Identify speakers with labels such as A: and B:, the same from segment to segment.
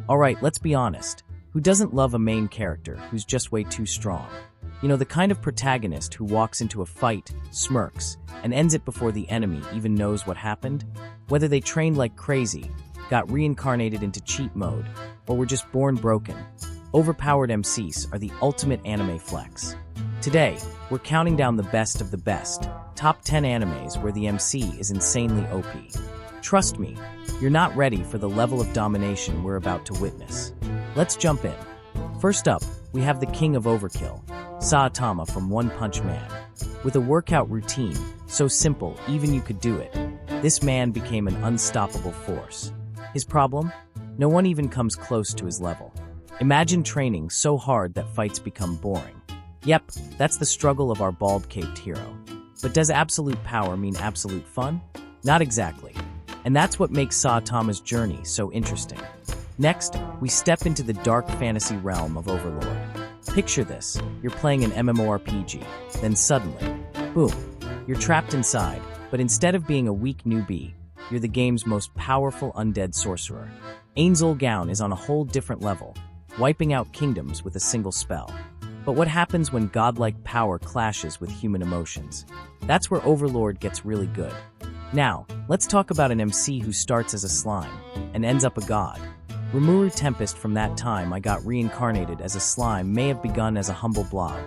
A: Alright, let's be honest. Who doesn't love a main character who's just way too strong? You know, the kind of protagonist who walks into a fight, smirks, and ends it before the enemy even knows what happened? Whether they trained like crazy, got reincarnated into cheat mode, or were just born broken, overpowered MCs are the ultimate anime flex. Today, we're counting down the best of the best, top 10 animes where the MC is insanely OP. Trust me, you're not ready for the level of domination we're about to witness. Let's jump in. First up, we have the king of overkill, Saitama from One Punch Man. With a workout routine so simple even you could do it, this man became an unstoppable force. His problem? No one even comes close to his level. Imagine training so hard that fights become boring. Yep, that's the struggle of our bald-caped hero. But does absolute power mean absolute fun? Not exactly. And that's what makes Saitama's journey so interesting. Next, we step into the dark fantasy realm of Overlord. Picture this, you're playing an MMORPG, then suddenly, boom, you're trapped inside, but instead of being a weak newbie, you're the game's most powerful undead sorcerer. Ainz is on a whole different level, wiping out kingdoms with a single spell. But what happens when godlike power clashes with human emotions? That's where Overlord gets really good. Now, let's talk about an MC who starts as a slime and ends up a god. Rimuru Tempest from that time I got reincarnated as a slime may have begun as a humble blob,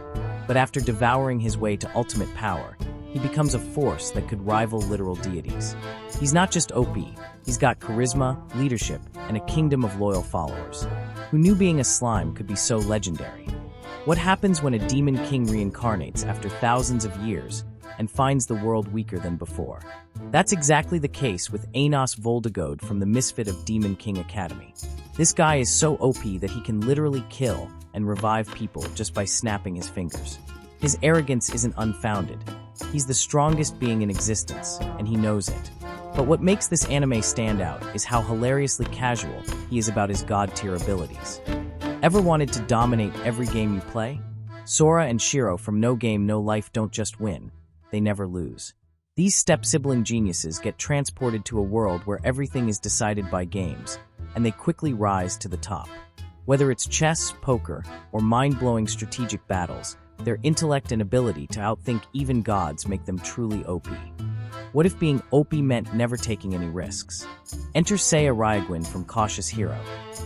A: but after devouring his way to ultimate power, he becomes a force that could rival literal deities. He's not just OP, he's got charisma, leadership, and a kingdom of loyal followers. Who knew being a slime could be so legendary? What happens when a demon king reincarnates after thousands of years and finds the world weaker than before? That's exactly the case with Ainz Voldigoad from the Misfit of Demon King Academy. This guy is so OP that he can literally kill and revive people just by snapping his fingers. His arrogance isn't unfounded. He's the strongest being in existence, and he knows it. But what makes this anime stand out is how hilariously casual he is about his god-tier abilities. Ever wanted to dominate every game you play? Sora and Shiro from No Game No Life don't just win, they never lose. These step-sibling geniuses get transported to a world where everything is decided by games, and they quickly rise to the top. Whether it's chess, poker, or mind-blowing strategic battles, their intellect and ability to outthink even gods make them truly OP. What if being OP meant never taking any risks? Enter Seiya Ryagwin from Cautious Hero.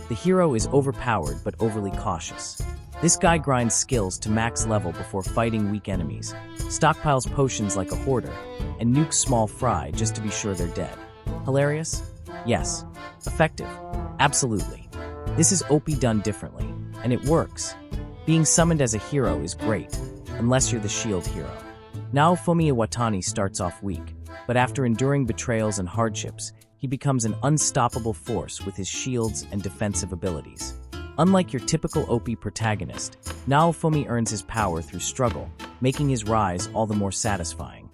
A: The hero is overpowered but overly cautious. This guy grinds skills to max level before fighting weak enemies, stockpiles potions like a hoarder, and nukes small fry just to be sure they're dead. Hilarious? Yes. Effective? Absolutely. This is OP done differently, and it works. Being summoned as a hero is great, unless you're the shield hero. Naofumi Iwatani starts off weak, but after enduring betrayals and hardships, he becomes an unstoppable force with his shields and defensive abilities. Unlike your typical OP protagonist, Naofumi earns his power through struggle, making his rise all the more satisfying.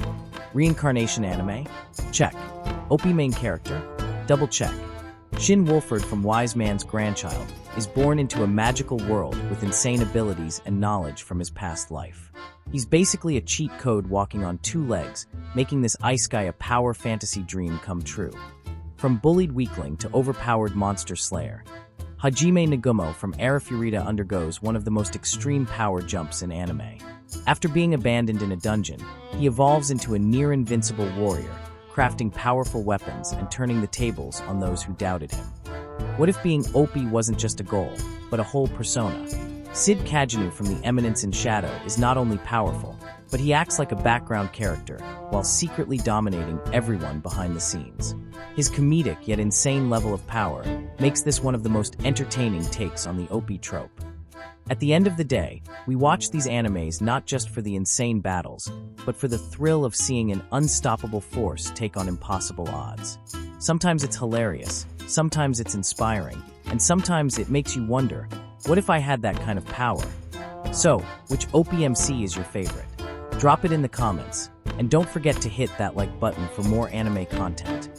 A: Reincarnation anime? Check. OP main character? Double check. Shin Wolford from Wise Man's Grandchild is born into a magical world with insane abilities and knowledge from his past life. He's basically a cheat code walking on two legs, making this ice guy a power fantasy dream come true. From bullied weakling to overpowered monster slayer, Hajime Nagumo from Arifureta undergoes one of the most extreme power jumps in anime. After being abandoned in a dungeon, he evolves into a near-invincible warrior, crafting powerful weapons and turning the tables on those who doubted him. What if being OP wasn't just a goal, but a whole persona? Sid Kajinu from The Eminence in Shadow is not only powerful, but he acts like a background character while secretly dominating everyone behind the scenes. His comedic yet insane level of power makes this one of the most entertaining takes on the OP trope. At the end of the day, we watch these animes not just for the insane battles, but for the thrill of seeing an unstoppable force take on impossible odds. Sometimes it's hilarious, sometimes it's inspiring, and sometimes it makes you wonder, what if I had that kind of power? So, which OPMC is your favorite? Drop it in the comments, and don't forget to hit that like button for more anime content.